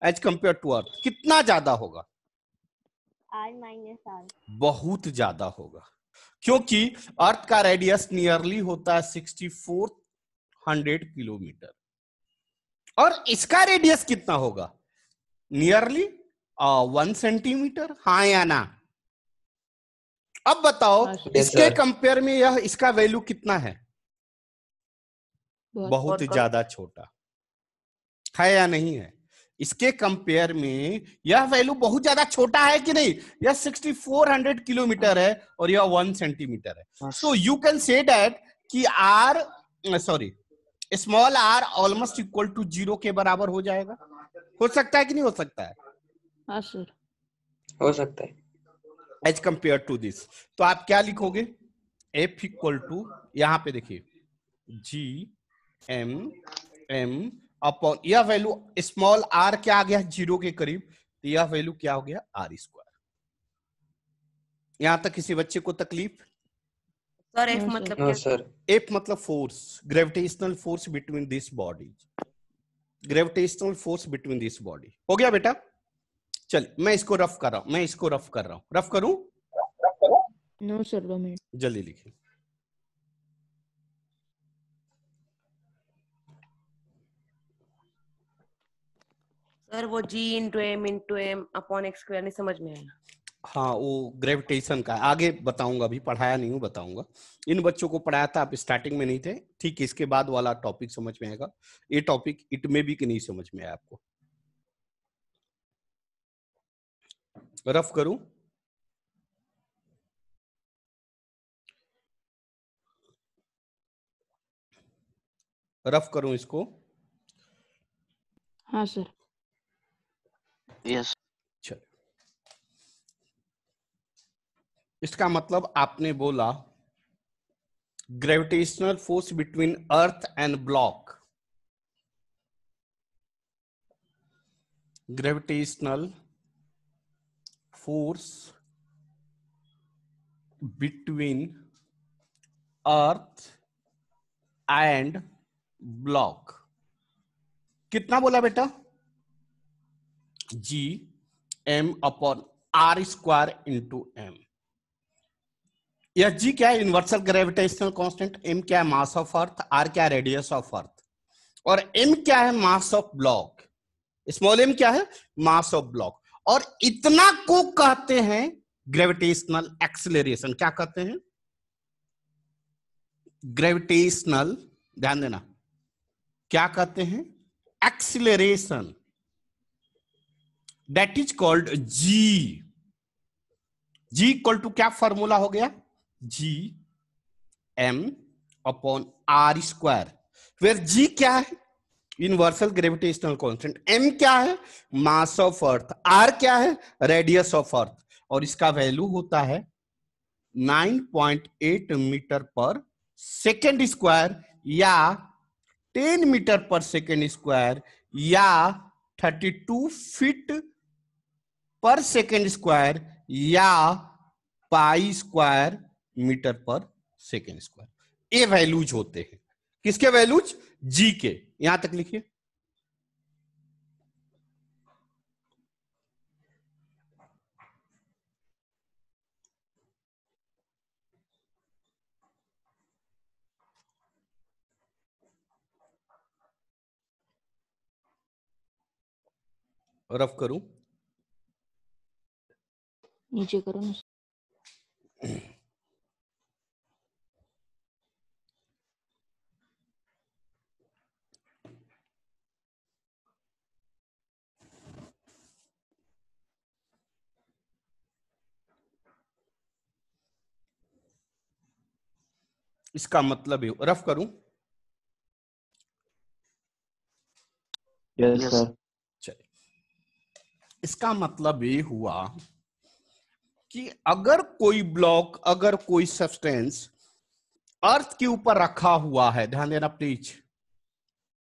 As compare to earth कितना ज्यादा होगा? R-R। बहुत ज्यादा होगा, क्योंकि अर्थ का रेडियस नियरली होता है 6400 किलोमीटर और इसका रेडियस कितना होगा? Nearly 1 centimetre. हाँ या ना? अब बताओ इसके कंपेयर में यह इसका वैल्यू कितना है? बहुत ज्यादा छोटा है या नहीं है? इसके कंपेयर में यह वैल्यू बहुत ज्यादा छोटा है कि नहीं? यह 6400 किलोमीटर है और यह 1 सेंटीमीटर है। So you can say that कि small are almost equal to 0 के बराबर हो जाएगा। हो सकता है कि नहीं हो सकता है? हाँ सर, हो सकता है। एज कंपेयर टू दिस, तो आप क्या लिखोगे? एफ इक्वल टू, यहां पे देखिए, जी एम एम अपॉन, यह वैल्यू स्मॉल आर क्या आ गया? 0 के करीब, तो यह वैल्यू क्या हो गया? R square. यहां तक किसी बच्चे को तकलीफ? सर एफ मतलब क्या? सर एफ मतलब force, gravitational force between this bodies, gravitational force between this body. हो गया बेटा? चल मैं इसको रफ कर रहा हूं, रफ करूं? नो सर, 2 मिनट जल्दी लिखिए। सर वो G into M upon x square नहीं समझ में आया। हाँ वो ग्रेविटेशन का आगे बताऊंगा, अभी पढ़ाया नहीं हूँ, बताऊंगा। इन बच्चों को पढ़ाया था, आप स्टार्टिंग में नहीं थे, ठीक है? इसके बाद वाला टॉपिक समझ में आएगा। ये टॉपिक इट में भी कि नहीं समझ में आया आपको? रफ करूं? रफ करूं इसको? हाँ सर। यस। चल, इसका मतलब आपने बोला gravitational force between earth and block, gravitational force between earth and block कितना बोला बेटा? G M upon R square into M. यह जी क्या है? Universal gravitational constant. एम क्या है? Mass of earth. आर क्या है? Radius of earth. और एम क्या है? Mass of block. Small M क्या है? Mass of block. और इतना को कहते हैं ग्रेविटेशनल एक्सीलरेशन। क्या कहते हैं? ग्रेविटेशनल, ध्यान देना, क्या कहते हैं? Acceleration. That is called G. G equal to क्या फॉर्मूला हो गया? G M upon R square, where G क्या है? Universal gravitational constant. एम क्या है? Mass of earth. आर क्या है? Radius of earth. और इसका वैल्यू होता है 9.8 मीटर पर सेकेंड स्क्वायर, या 10 मीटर पर सेकेंड स्क्वायर, या 32 फीट पर सेकेंड स्क्वायर, या pi square metre per second square. ये वैल्यूज होते हैं। किसके वैल्यूज? जी के। यहां तक लिखिए। रफ करूं? नीचे करो ना। इसका मतलब है, रफ करूं? Yes sir. चलिए, इसका मतलब ये हुआ कि अगर कोई ब्लॉक, अगर कोई सब्सटेंस अर्थ के ऊपर रखा हुआ है, ध्यान देना प्लीज,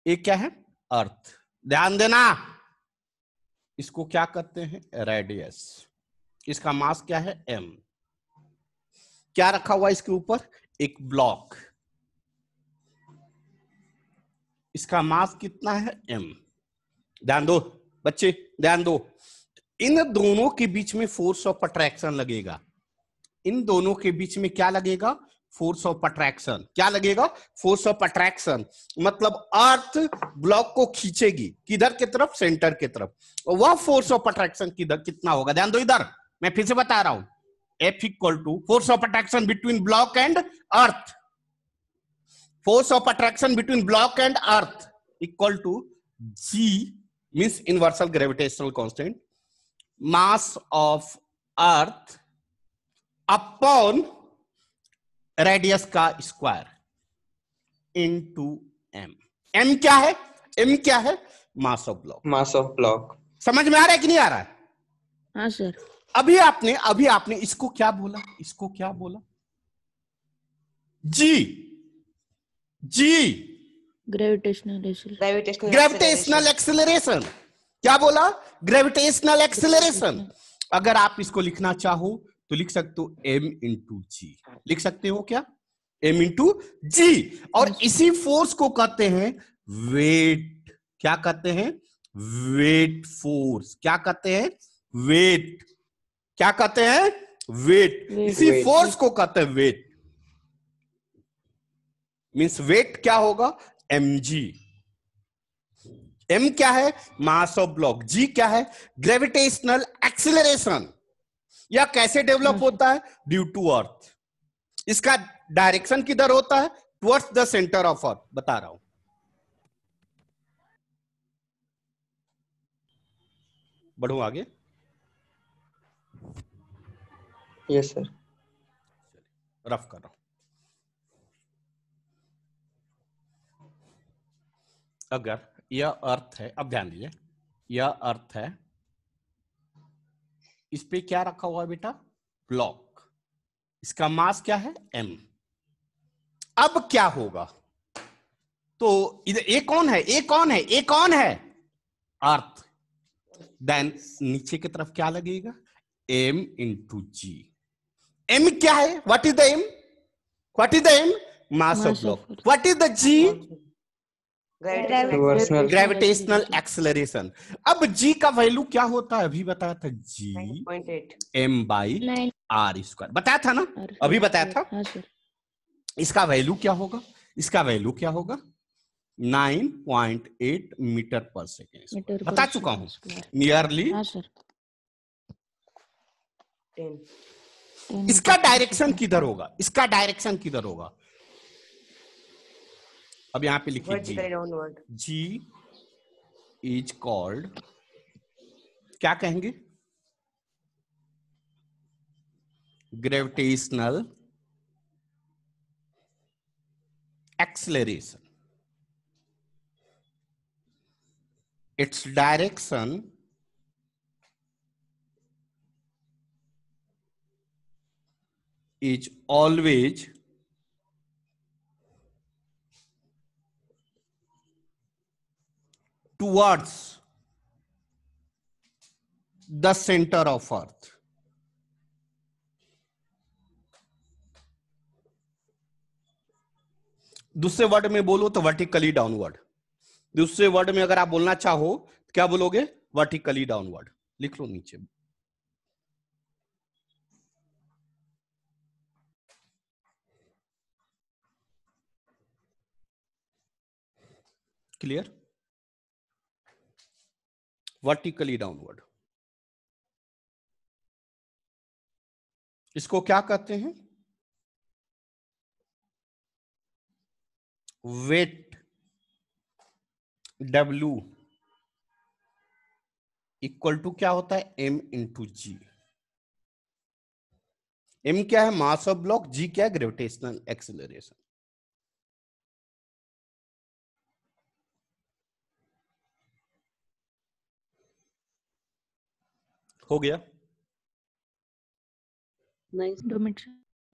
ये क्या है? अर्थ। ध्यान देना, इसको क्या कहते हैं? रेडियस। इसका मास क्या है? एम। क्या रखा हुआ इसके ऊपर? एक ब्लॉक। इसका मास कितना है? एम। ध्यान दो, बच्चे ध्यान दो, इन दोनों के बीच में फोर्स ऑफ अट्रैक्शन लगेगा। इन दोनों के बीच में क्या लगेगा? Force of attraction. क्या लगेगा? Force of attraction. मतलब अर्थ ब्लॉक को खींचेगी किधर की तरफ? सेंटर की तरफ। वह फोर्स ऑफ अट्रैक्शन किधर कितना होगा? ध्यान दो इधर, मैं फिर से बता रहा हूं, F equal to force of attraction between block and earth. Force of attraction between block and earth equal to G means universal gravitational constant, mass of earth upon radius का स्क्वायर इनटू m। m क्या है? m क्या है? Mass of block. Mass of block. समझ में आ रहा है कि नहीं आ रहा है? हाँ सर। अभी आपने इसको क्या बोला? इसको क्या बोला? जी ग्रेविटेशनल एक्सेलरेशन। क्या बोला? Gravitational acceleration. अगर आप इसको लिखना चाहो तो लिख सकते हो m इंटू जी। लिख सकते हो क्या? m इंटू जी। और इसी फोर्स को कहते हैं वेट। क्या कहते हैं? Weight force. क्या कहते हैं? वेट। क्या कहते हैं? वेट। इसी फोर्स को कहते हैं वेट। मींस वेट क्या होगा? mg। m क्या है? Mass of block. g क्या है? Gravitational acceleration. यह कैसे डेवलप होता है? Due to earth. इसका डायरेक्शन किधर होता है? Towards the centre of earth. बता रहा हूं, बढ़ो आगे। Yes sir. रफ कर रहा हूं। अगर यह अर्थ है, अब ध्यान दीजिए, यह अर्थ है, इस पे क्या रखा हुआ है बेटा? ब्लॉक। इसका मास क्या है? m। अब क्या होगा? तो इधर ए कौन है? ए कौन है? ए कौन है? अर्थ। देन नीचे की तरफ क्या लगेगा? m into G. m क्या है? What is the m? What is the m? Mass of block. What is the g? Gravitational acceleration. अब g का वैल्यू क्या होता है? अभी बताया था, g 9.8 m by r square. बताया था ना? अभी बताया था। हाँ सर। इसका वैल्यू क्या होगा? इसका वैल्यू क्या होगा? 9.8 मीटर पर सेकेंड। बता चुका हूं नियरली। हाँ सर। 10। इसका डायरेक्शन किधर होगा? इसका डायरेक्शन किधर होगा? अब यहां पे लिखिए Vertically downward. G is called, क्या कहेंगे? Gravitational acceleration. Its direction is always towards the center of earth। दूसरे वर्ड में बोलो तो वर्टिकली डाउनवर्ड। दूसरे वर्ड में अगर आप बोलना चाहो तो क्या बोलोगे? Vertically downward. लिख लो नीचे। क्लियर? Vertically downward. इसको क्या कहते हैं? वेट W इक्वल टू क्या होता है? m into G. m क्या है? Mass of block. g क्या है? Gravitational acceleration. हो गया? नहीं 2 मिनट।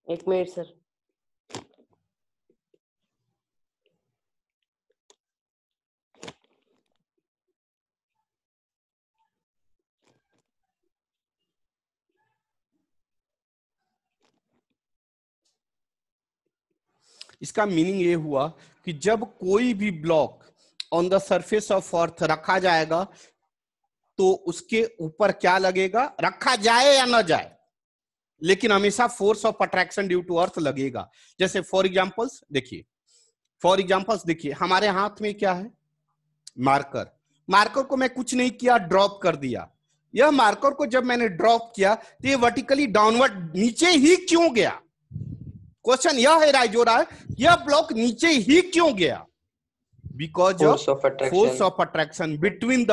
1 minute sir. इसका मीनिंग ये हुआ कि जब कोई भी block on the surface of earth रखा जाएगा तो उसके ऊपर क्या लगेगा, रखा जाए या ना जाए, लेकिन हमेशा force of attraction due to earth लगेगा। जैसे फॉर एग्जांपल्स देखिए, हमारे हाथ में क्या है, मार्कर। मार्कर को मैं कुछ नहीं किया, ड्रॉप कर दिया। यह मार्कर को जब मैंने ड्रॉप किया तो ये वर्टिकली डाउनवर्ड नीचे ही क्यों गया? क्वेश्चन यह है राइज हो रहा है, यह ब्लॉक नीचे ही क्यों गया? Because of force of attraction between the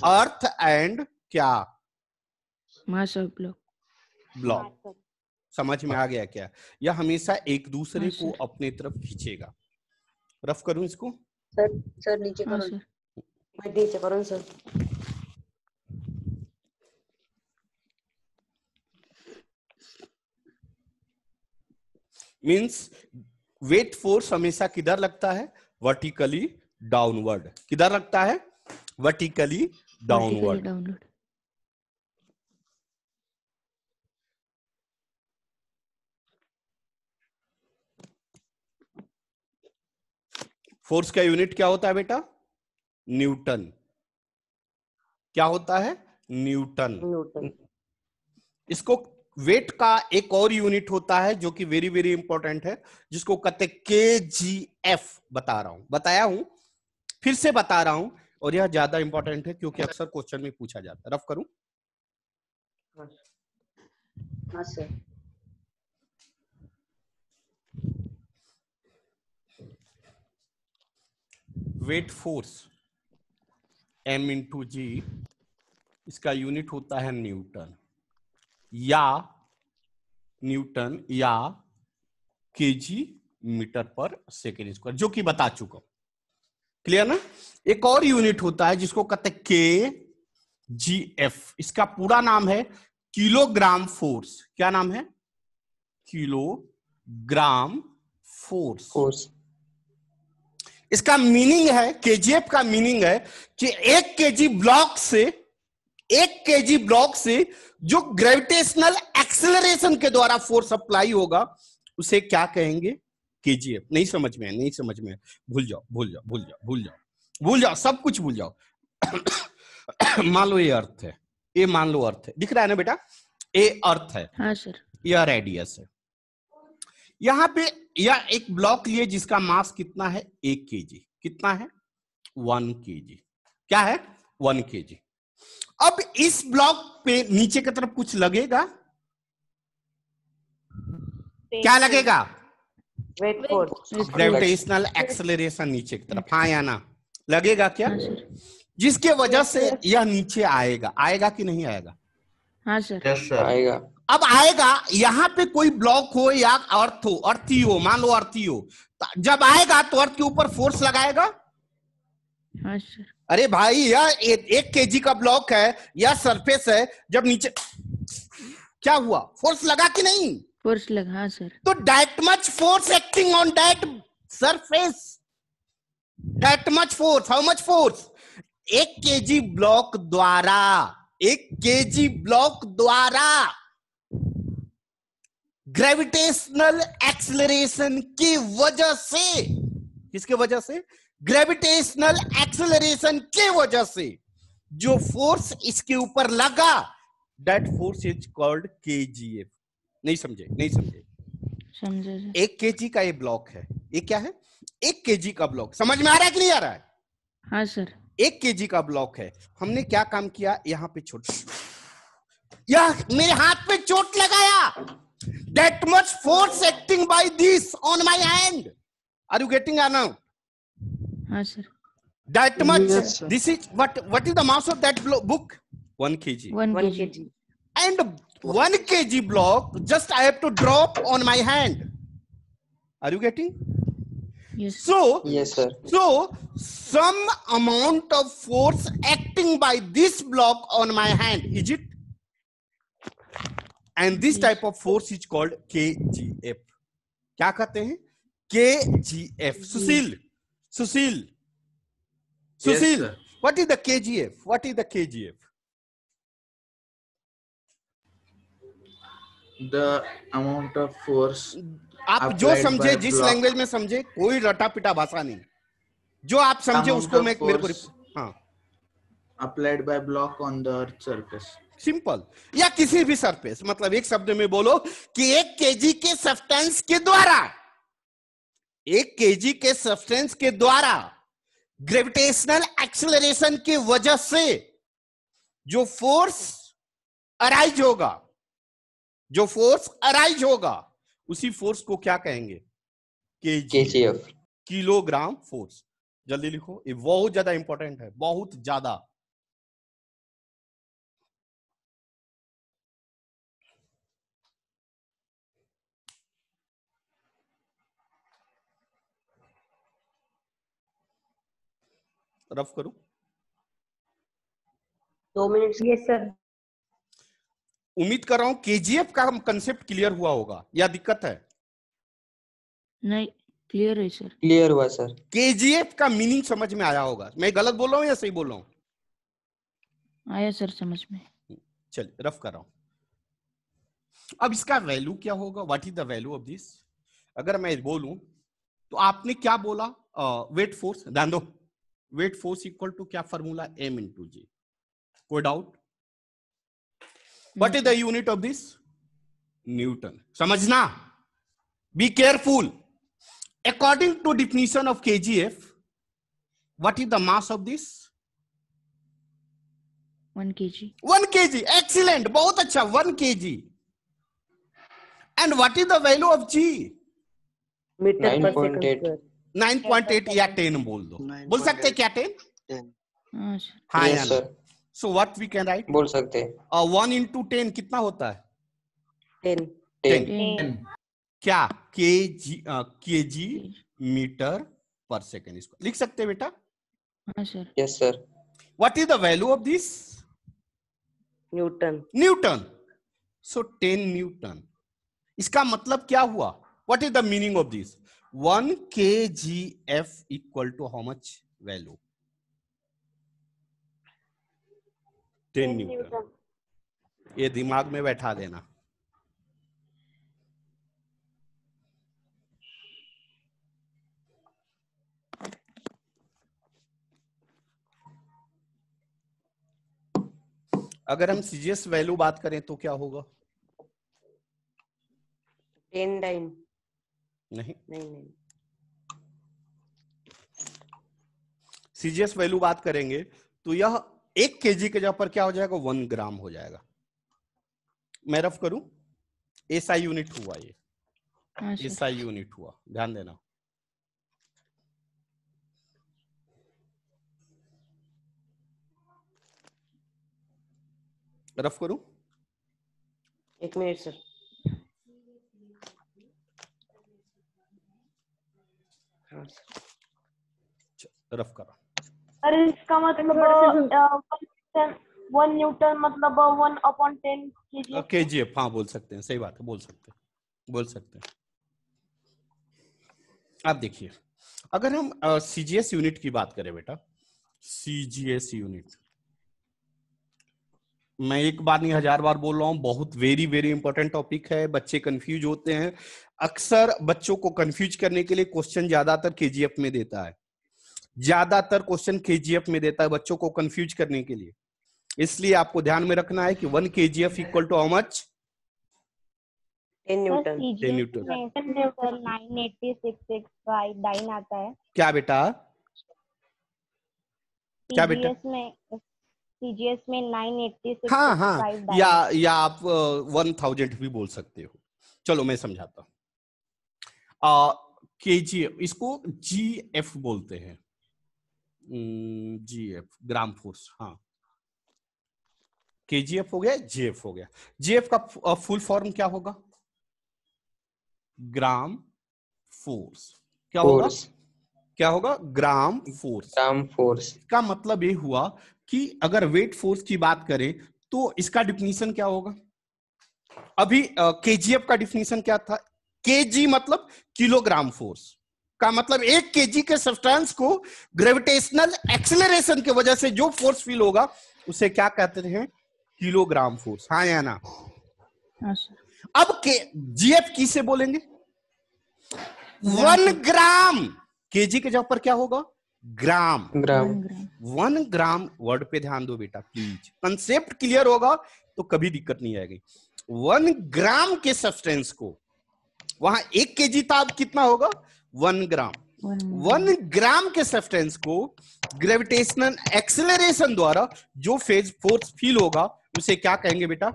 earth and क्या, मास ऑफ ब्लॉक। समझ में आ गया क्या? यह हमेशा एक दूसरे हाँ, को सर। अपने तरफ खींचेगा। रफ करूं इसको? सर नीचे हाँ करो, सर। नीचे करो सर। मींस वेट फोर्स हमेशा किधर लगता है, वर्टिकली डाउनवर्ड। किधर लगता है, वर्टिकली डाउनवर्ड। डाउनवर्ड। फोर्स का यूनिट क्या होता है बेटा, न्यूटन। क्या होता है, न्यूटन। न्यूटन। इसको वेट का एक और यूनिट होता है जो कि वेरी वेरी इंपॉर्टेंट है, जिसको कहते हैं केजीएफ। बताया हूं, फिर से बता रहा हूं, और यह ज्यादा इंपॉर्टेंट है क्योंकि अक्सर क्वेश्चन में पूछा जाता है। रफ करूं? हाँ sir. Weight force m into G, इसका यूनिट होता है न्यूटन या KG metre per second square, जो कि बता चुका हूं। क्लियर ना? एक और यूनिट होता है जिसको कहते हैं केजीएफ। इसका पूरा नाम है किलोग्राम फोर्स। क्या नाम है? Kilogram force. इसका मीनिंग है, केजीएफ का मीनिंग है कि 1 केजी ब्लॉक से जो ग्रेविटेशनल एक्सेलरेशन के द्वारा फोर्स अप्लाई होगा उसे क्या कहेंगे, केजीएफ। नहीं समझ में, भूल जाओ, सब कुछ भूल जाओ। मान लो ये अर्थ है, दिख रहा है ना बेटा, ये अर्थ है। हाँ सर। यह रेडियस है। यहां पे यह एक ब्लॉक लिए जिसका मास कितना है, 1 केजी। कितना है? 1 केजी। क्या है? 1 केजी। अब इस ब्लॉक पे नीचे की तरफ कुछ लगेगा, क्या लगेगा? वेट फोर्स, ग्रेविटेशनल एक्सेलरेशन नीचे की तरफ, हाँ या ना? लगेगा क्या? हाँ सर। जिसके वजह से यह नीचे आएगा कि नहीं आएगा? हाँ सर। यस सर, आएगा। अब आएगा, यहां पे कोई ब्लॉक हो या अर्थी हो, मान लो अर्थी हो, जब आएगा तो अर्थ के ऊपर फोर्स लगाएगा। हाँ सर। अरे भाई, यह 1 केजी का ब्लॉक है, यह सरफेस है, जब नीचे क्या हुआ, फोर्स लगा कि नहीं? फोर्स लगा। हाँ सर। तो that much force acting on that surface, that much force. How much force? 1 KG block द्वारा ग्रेविटेशनल एक्सेलरेशन की वजह से, किसके वजह से? ग्रेविटेशनल एक्सेलरेशन के वजह से जो फोर्स इसके ऊपर लगा, that force is called KGF. नहीं समझे? समझे सर। 1 केजी का ये ब्लॉक है। ये क्या है? 1 केजी का ब्लॉक। समझ में आ रहा है कि नहीं आ रहा है? हाँ सर। 1 केजी का ब्लॉक है। हमने क्या काम किया, यहां पे यह मेरे हाथ पे चोट लगाया, that much force acting by this on my hand. Are you getting or not? हाँ sir. That much. Yes, sir. This is what is the mass of that book? 1 kg. 1 1 kg। kg. And 1 kg block just I have to drop on my hand. Are you getting? Yes। Yes sir. So some amount of force acting by this block on my hand, is it? And this type of force is called KGF. क्या कहते हैं? KGF. Susil. sir. What is the KGF? The amount of force आप जो applied समझे, by जिस block. Language में समझे, कोई रटा पिटा भाषा नहीं, जो आप समझे Amount उसको of मेरे को force हाँ applied by block on the earth surface. Simple, या किसी भी सरफेस, मतलब एक शब्द में बोलो कि 1 kg के सब्सटेंस के द्वारा, 1 kg के सब्सटेंस के द्वारा ग्रेविटेशनल एक्सेलरेशन की वजह से जो फोर्स अराइज होगा, जो फोर्स अराइज होगा, उसी फोर्स को क्या कहेंगे? KGF. Kilogram force. जल्दी लिखो, ये बहुत ज्यादा इंपॉर्टेंट है, बहुत ज्यादा। रफ करो। 2 मिनट्स। Yes sir. उम्मीद कर रहा हूं केजीएफ का कंसेप्ट क्लियर हुआ होगा, या दिक्कत है? नहीं, क्लियर है सर। क्लियर हुआ सर। केजीएफ का मीनिंग समझ में आया होगा। मैं गलत बोल रहा हूं या सही बोल रहा हूं? आया सर समझ में। चलिए रफ कर रहा हूं। अब इसका वैल्यू क्या होगा? What is the value of this? अगर मैं बोलूं तो आपने क्या बोला? Weight force. ध्यान दो, वेट फोर्स इक्वल टू क्या फॉर्मूला? m into G. कोई doubt? What is the unit of this? Newton. समझना, be careful. According to definition of KGF, what is the mass of this? 1 kg। 1 kg. Excellent, बहुत अच्छा, 1 kg. And what is the value of G? Metre पर 9.8. Second. 9.8 या 10 बोल दो। बोल सकते हैं क्या 10? हाँ सर। हाँ Yes या sir. So what we can write? बोल सकते हैं। 1 into 10 कितना होता है? 10। 10. 10 क्या? kg metre per second. इसको लिख सकते हैं बेटा? हाँ sir. Yes sir. What is the value of this? Newton. Newton. So 10 Newton. इसका मतलब क्या हुआ? What is the meaning of this? 1 kgf equal to how much value? 10 Newton. ये दिमाग में बैठा देना। अगर हम सीजीएस वैल्यू बात करें तो क्या होगा? 10 टाइम। नहीं, नहीं। सीजीएस वैल्यू बात करेंगे तो यह 1 केजी के जगह पर क्या हो जाएगा? 1 ग्राम हो जाएगा। मैं रफ करूं, एसआई यूनिट हुआ ये। हाँ सर। एसआई यूनिट हुआ, ध्यान देना। रफ करूं? 1 मिनट सर। हाँ सर। रफ करा। अरे इसका मतलब 1 न्यूटन मतलब 1/10 kg। केजीएफ, हाँ बोल सकते हैं, सही बात है, बोल सकते हैं। आप देखिए, अगर हम सीजीएस यूनिट की बात करें बेटा, सीजीएस यूनिट, मैं एक बार नहीं 1000 बार बोल रहा हूं, बहुत वेरी वेरी इंपॉर्टेंट टॉपिक है। बच्चे कंफ्यूज होते हैं, अक्सर बच्चों को कंफ्यूज करने के लिए क्वेश्चन ज्यादातर केजीएफ में देता है, बच्चों को कंफ्यूज करने के लिए। इसलिए आपको ध्यान में रखना है कि 1 kgf equal to how much? 10 newton. 10 newton. 98665 आता है। क्या बेटा? क्या बेटा? सीजीएस में 98665 हाँ, या आप 1000 भी बोल सकते हो। चलो मैं समझाता हूं। केजीएफ, इसको जीएफ बोलते हैं। GF gram force. हाँ, केजीएफ हो गया, जीएफ हो गया। जीएफ का फुल फॉर्म क्या होगा? Gram force. क्या होगा? क्या होगा? Gram force. ग्राम फोर्स का मतलब ये हुआ कि अगर वेट फोर्स की बात करें तो इसका डिफिनीशन क्या होगा? अभी केजीएफ का डिफिनीशन क्या था? केजी मतलब किलोग्राम फोर्स, का मतलब 1 केजी के सब्सटेंस को ग्रेविटेशनल एक्सेलरेशन की वजह से जो फोर्स फील होगा उसे क्या कहते हैं? Kilogram force. हाँ या ना? हाँ सर। अब जीएफ किसे बोलेंगे? 1 ग्राम। केजी के जगह पर क्या होगा? ग्राम। ग्राम। 1 ग्राम। 1 ग्राम वर्ड पे ध्यान दो बेटा प्लीज, कंसेप्ट क्लियर होगा तो कभी दिक्कत नहीं आएगी। 1 ग्राम के सब्सटेंस को, वहां 1 केजी था, अब कितना होगा 1 ग्राम। 1 ग्राम के सब्सटेंस को ग्रेविटेशनल एक्सेलरेशन द्वारा जो फेज फोर्स फील होगा उसे क्या कहेंगे बेटा?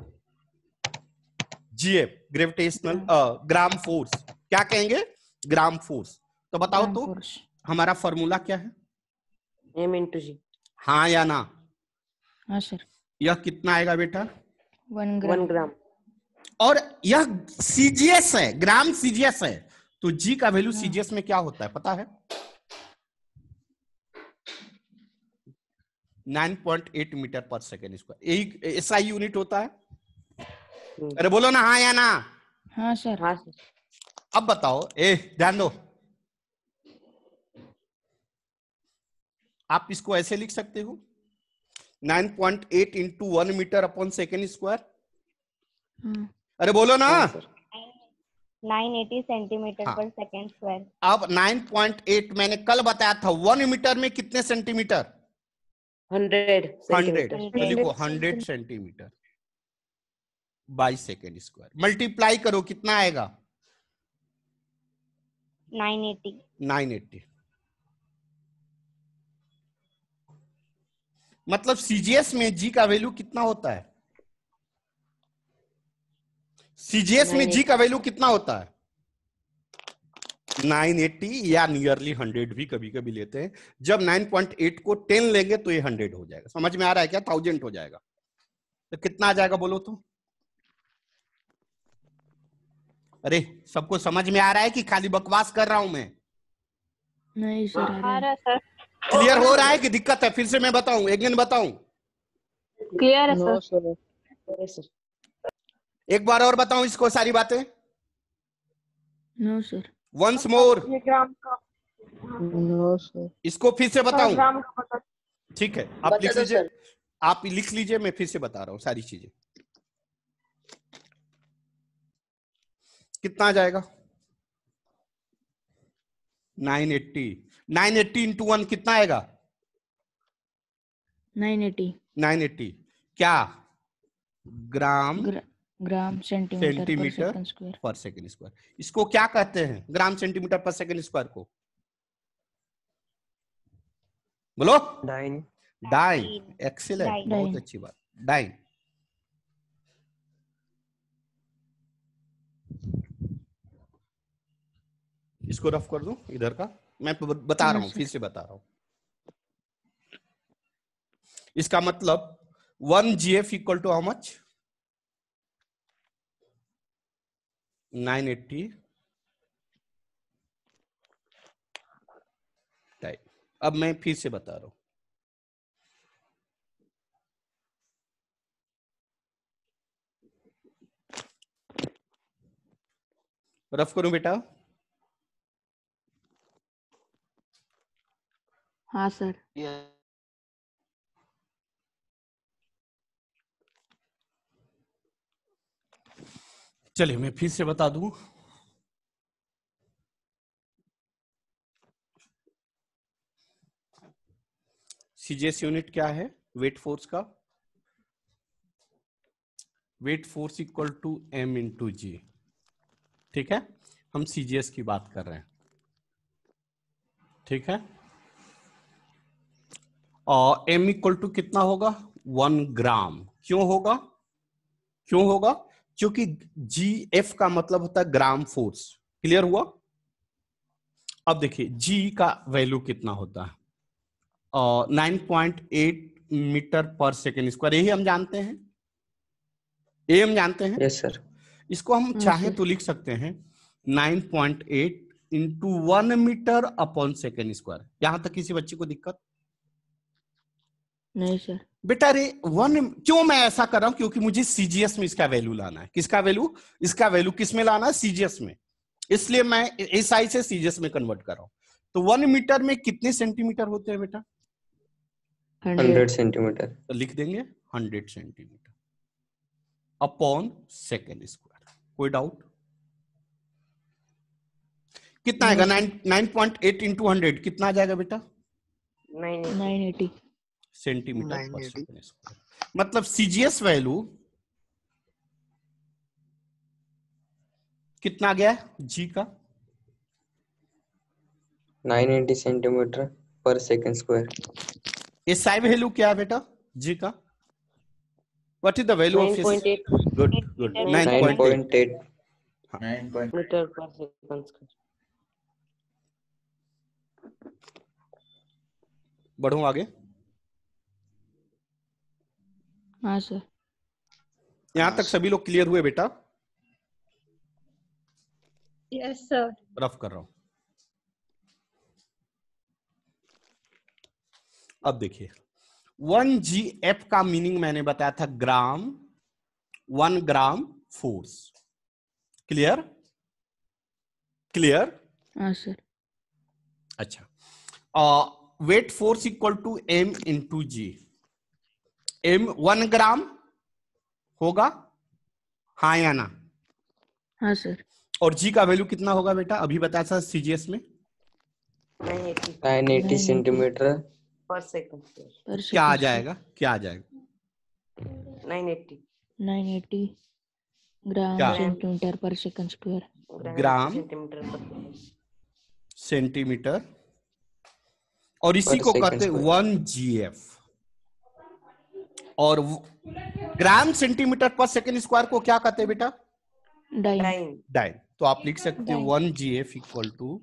GF, gravitational gram force. क्या कहेंगे? Gram force. तो बताओ ग्राम तो फोर्स। हमारा फॉर्मूला क्या है? m into g। हाँ या ना? हाँ सर। यह कितना आएगा बेटा? 1 ग्राम। 1 ग्राम। और यह सीजीएस है, ग्राम सीजीएस है, तो जी का वैल्यू सीजीएस में क्या होता है पता है? 9.8 मीटर पर सेकेंड स्क्वायर। यही एसआई यूनिट होता है। अरे बोलो ना हाँ या ना? हाँ सर। हाँ सर। अब बताओ, ध्यान दो, आप इसको ऐसे लिख सकते हो 9.8 into 1 metre upon second square. हाँ। अरे बोलो ना। हाँ सर। 980 सेंटीमीटर हाँ। पर सेकेंड स्क्वायर। अब 9.8 मैंने कल बताया था, 1 मीटर में कितने सेंटीमीटर? 100 100। सेंटीमीटर। तो लिखो 100 centimetre by second square. Multiply करो, कितना आएगा? 980। 980। मतलब सीजीएस में जी का वैल्यू कितना होता है? सीजीएस में जी का वैल्यू कितना होता है? 980 या नियरली 100 भी कभी कभी लेते हैं। जब 9.8 को 10 लेंगे तो ये 100 हो जाएगा। समझ में आ रहा है क्या? 1000 हो जाएगा। तो कितना आ जाएगा बोलो तो? अरे सबको समझ में आ रहा है कि खाली बकवास कर रहा हूं मैं? नहीं सर। आ रहा है सर। क्लियर हो रहा है कि दिक्कत है? फिर से मैं बताऊं, एक दिन बताऊं, क्लियर है No, sir. sir. Yes, sir। एक बार और बताऊं इसको सारी बातें? No sir. वंस मोर, ये ग्राम का No, sir. इसको फिर से बताऊं? ग्राम का पता। ठीक है, आप लिख लीजिए, आप लिख लीजिए, मैं फिर से बता रहा हूं सारी चीजें। कितना आ जाएगा? 980। 980 इंटू 1 कितना आएगा? 980। 980 क्या? ग्राम ग्राम सेंटीमीटर पर सेंटीमीटर सेकंड स्क्वायर। पर सेकेंड स्क्वायर। इसको क्या कहते हैं? ग्राम सेंटीमीटर पर सेकेंड स्क्वायर को बोलो। डाइन। डाइन। एक्सीलेंट, बहुत डाइन। अच्छी बात। डाइन। इसको रफ कर दूं इधर का, मैं बता रहा हूं, फिर से बता रहा हूं। इसका मतलब 1 GF equal to how much? 980 type. अब मैं फिर से बता रहा हूं, रफ करूं बेटा? हाँ सर। Yes. चलिए मैं फिर से बता दूं। सीजीएस यूनिट क्या है? वेट फोर्स का। Weight force equal to m into G. ठीक है, हम सीजीएस की बात कर रहे हैं। ठीक है, और m इक्वल टू कितना होगा? 1 ग्राम। क्यों होगा? क्यों होगा? क्योंकि GF का मतलब होता है ग्राम फोर्स। क्लियर हुआ? अब देखिए G का वैल्यू कितना होता है? 9.8 मीटर पर सेकेंड स्क्वायर। यही हम जानते हैं, ये हम जानते हैं। Yes sir. इसको हम चाहें तो लिख सकते हैं 9.8 into 1 metre upon second square. यहां तक किसी बच्चे को दिक्कत? नहीं सर। बेटा रे 1 क्यों मैं ऐसा कर रहा हूं? क्योंकि मुझे सीजीएस में इसका वैल्यू लाना है। किसका वैल्यू? इसका वैल्यू किस में लाना है? सीजीएस में। इसलिए मैं एसआई से सीजीएस में कन्वर्ट कर रहा हूं। तो 1 मीटर में कितने सेंटीमीटर होते हैं बेटा? 100 सेंटीमीटर। तो लिख देंगे 100 सेंटीमीटर अपॉन सेकेंड स्क्वायर। कोई डाउट? कितना आएगा? 9.8 इंटू 100 कितना आ जाएगा बेटा? 980. 980. सेंटीमीटर पर 980. Second square. मतलब सीजीएस वैल्यू कितना गया जी का? 980 सेंटीमीटर पर सेकंड स्क्वायर। एसआई वैल्यू क्या है बेटा जी का? What is the value of 9.8 good good 9.8 9.8 meter per second square. बढ़ो आगे। हाँ सर। यहां तक सभी लोग क्लियर हुए बेटा? Yes, sir. रफ कर रहा हूं। अब देखिए 1GF का मीनिंग मैंने बताया था gram, 1 gram force. Clear? Clear? हाँ सर। अच्छा, weight force equal to M into G. M 1 gram होगा, हाँ या ना? हाँ सर। और जी का वैल्यू कितना होगा बेटा? अभी बताया था सीजीएस में 980 980 सेंटीमीटर per second square. पर क्या आ सेकंड जाएगा? क्या आ जाएगा? 980 980 ग्राम क्या? सेंटीमीटर पर सेकंड स्क्वायर। ग्राम centimeter per second. सेंटीमीटर, और इसी पर को सेकंड कहते हैं स्क्वायर। 1GF। और ग्राम सेंटीमीटर पर सेकंड स्क्वायर को क्या कहते हैं बेटा? डाइन। डाइन। तो आप लिख सकते हैं 1GF equal to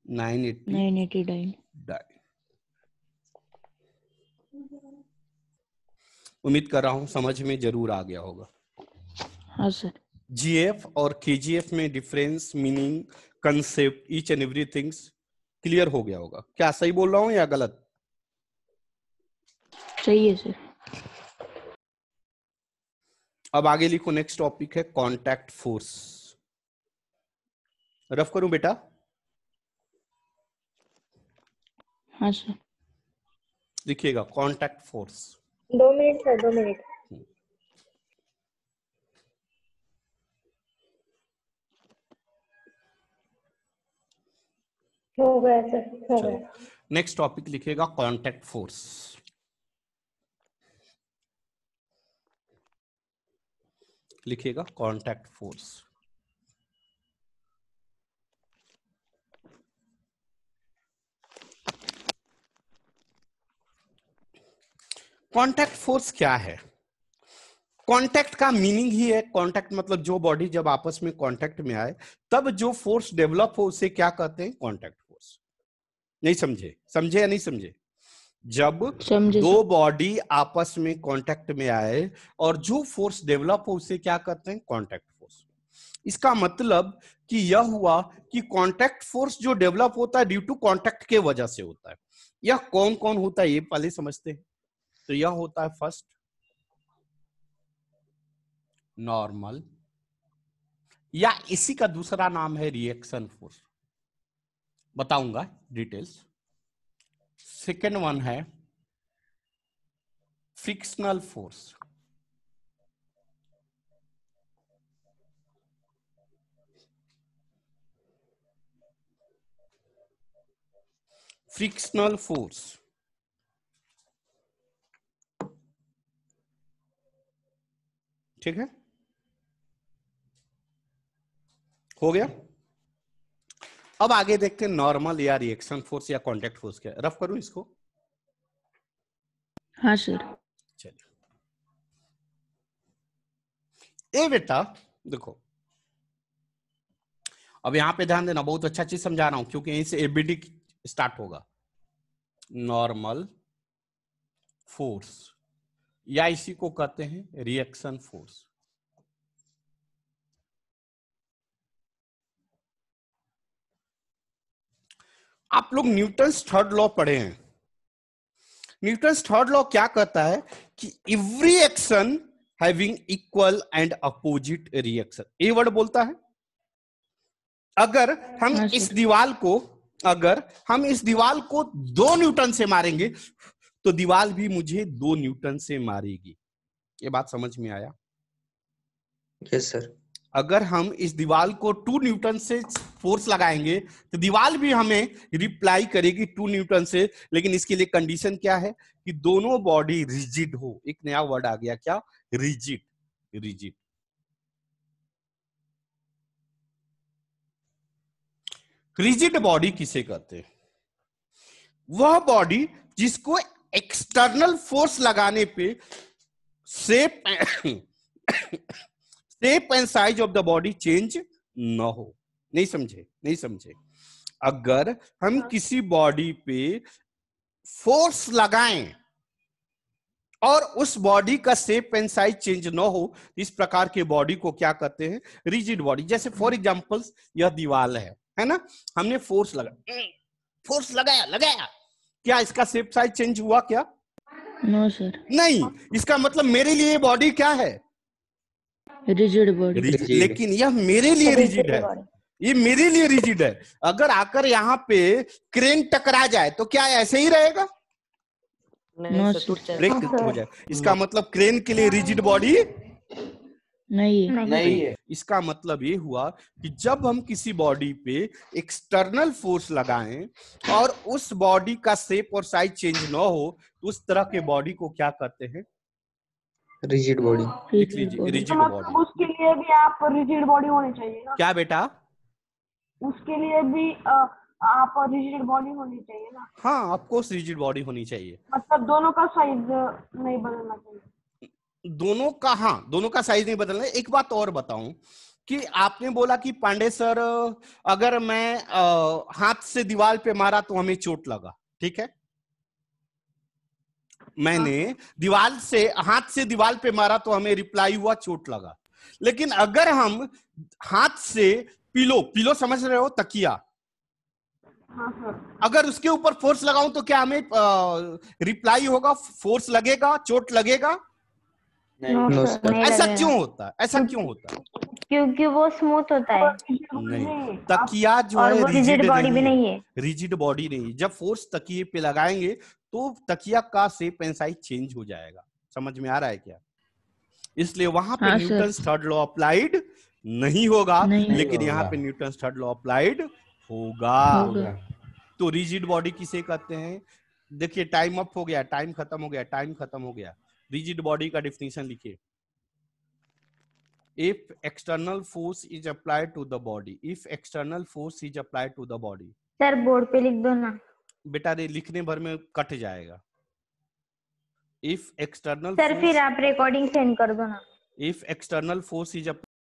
980 980 dine. Dine. उम्मीद कर रहा हूं समझ में जरूर आ गया होगा। हाँ सर। जीएफ और केजीएफ में difference, meaning, concept, each and everything clear हो गया होगा। क्या सही बोल रहा हूं या गलत? सही है सर। अब आगे लिखो, नेक्स्ट टॉपिक है कांटेक्ट फोर्स। रफ करूं बेटा? हाँ सर। लिखिएगा contact force. 2 minute sir, 2 minute. हो गया सर, हो गया। नेक्स्ट टॉपिक लिखिएगा कांटेक्ट फोर्स। लिखिएगा कांटेक्ट फोर्स। कांटेक्ट फोर्स क्या है? कांटेक्ट का मीनिंग ही है, कांटेक्ट मतलब जो बॉडी जब आपस में कांटेक्ट में आए तब जो फोर्स डेवलप हो उसे क्या कहते हैं? Contact force. नहीं समझे? समझे या नहीं समझे? जब समझे दो सर। बॉडी आपस में कांटेक्ट में आए और जो फोर्स डेवलप हो उसे क्या कहते हैं? Contact force. इसका मतलब कि यह हुआ कि कांटेक्ट फोर्स जो डेवलप होता है ड्यू टू कांटेक्ट के वजह से होता है। यह कौन कौन होता है ये पहले समझते हैं। तो यह होता है फर्स्ट नॉर्मल, या इसी का दूसरा नाम है रिएक्शन फोर्स, बताऊंगा डिटेल्स। सेकेंड वन है फ्रिक्शनल फोर्स। फ्रिक्शनल फोर्स ठीक है, हो गया। अब आगे देखते हैं नॉर्मल या रिएक्शन फोर्स या कांटेक्ट फोर्स क्या है। रफ करूं इसको? हाँ सर। चलिए ए बेटा देखो, अब यहां पे ध्यान देना, बहुत अच्छा चीज समझा रहा हूं क्योंकि यहीं से एबीडी स्टार्ट होगा। नॉर्मल फोर्स या इसी को कहते हैं रिएक्शन फोर्स। आप लोग न्यूटन्स थर्ड लॉ पढ़े हैं। न्यूटन्स थर्ड लॉ क्या कहता है कि every action having equal and opposite reaction, ये वर्ड बोलता है। अगर हम हाँ इस सर। दीवार को, अगर हम इस दीवार को 2 न्यूटन से मारेंगे तो दीवार भी मुझे 2 न्यूटन से मारेगी। ये बात समझ में आया? Yes sir. अगर हम इस दीवार को 2 न्यूटन से फोर्स लगाएंगे तो दीवार भी हमें रिप्लाई करेगी 2 न्यूटन से, लेकिन इसके लिए कंडीशन क्या है कि दोनों बॉडी रिजिड हो। एक नया वर्ड आ गया, क्या? रिजिड। रिजिड। रिजिड बॉडी किसे कहते हैं? वह बॉडी जिसको एक्सटर्नल फोर्स लगाने पे shape and size of the body change न हो। नहीं समझे? नहीं समझे? अगर हम किसी बॉडी पे फोर्स लगाएं और उस बॉडी का शेप एंड साइज चेंज न हो, इस प्रकार के बॉडी को क्या कहते हैं? Rigid body. जैसे फॉर एग्जांपल यह दीवार है ना, हमने फोर्स लगाया, क्या इसका शेप साइज चेंज हुआ क्या? No sir. नहीं। इसका मतलब मेरे लिए बॉडी क्या है? Rigid body. लेकिन यह मेरे लिए रिजिड है, ये मेरे लिए रिजिड है। अगर आकर यहाँ पे क्रेन टकरा जाए तो क्या ऐसे ही रहेगा? नो ब्रेक हो जाए। इसका मतलब क्रेन के लिए रिजिड बॉडी नहीं है। इसका मतलब ये हुआ कि जब हम किसी बॉडी पे एक्सटर्नल फोर्स लगाएं और उस बॉडी का शेप और साइज चेंज न हो, तो उस तरह के बॉडी को क्या कहते हैं? Rigid body. लिख लीजिए, रिजिड बॉडी। उसके लिए भी आप रिजिड बॉडी होनी चाहिए ना? क्या बेटा? उसके लिए भी आप रिजिड बॉडी होनी चाहिए ना? हाँ, ऑफकोर्स रिजिड बॉडी होनी चाहिए। मतलब दोनों का साइज नहीं बदलना चाहिए। दोनों का, हाँ, दोनों का साइज नहीं बदलना। एक बात और बताऊं कि आपने बोला कि पांडे सर अगर मैं हाथ से दीवार पे मारा तो हमें चोट लगा, ठीक है? मैंने हाथ से दीवार पे मारा तो हमें रिप्लाई हुआ चोट लगा। लेकिन अगर हम हाथ से पिलो समझ रहे हो, तकिया, अगर उसके ऊपर फोर्स लगाऊं तो क्या हमें रिप्लाई होगा? फोर्स लगेगा, चोट लगेगा? ऐसा क्यों होता है? ऐसा क्यों होता है? क्योंकि वो स्मूथ होता है। नहीं, तकिया जो और है वो रिजिड बॉडी भी नहीं है। रिजिड बॉडी नहीं। जब फोर्स तकिए पे लगाएंगे तो तकिया का शेप एंड साइज चेंज हो जाएगा। समझ में आ रहा है क्या? इसलिए वहां पे न्यूटन्स थर्ड लॉ अप्लाइड नहीं होगा, लेकिन यहाँ पे न्यूटन्स थर्ड लॉ अप्लाइड होगा। तो रिजिड बॉडी किसे कहते हैं? देखिए, टाइम अप हो गया, टाइम खत्म हो गया। रिजिड बॉडी का डेफिनेशन लिखिए। If external force is applied to the body, if external force is applied to the body, sir board पे लिख दो ना। बेटा रे लिखने भर में कट जाएगा। If external सर फिर आप रिकॉर्डिंग सेंड कर दो ना। If external force is applied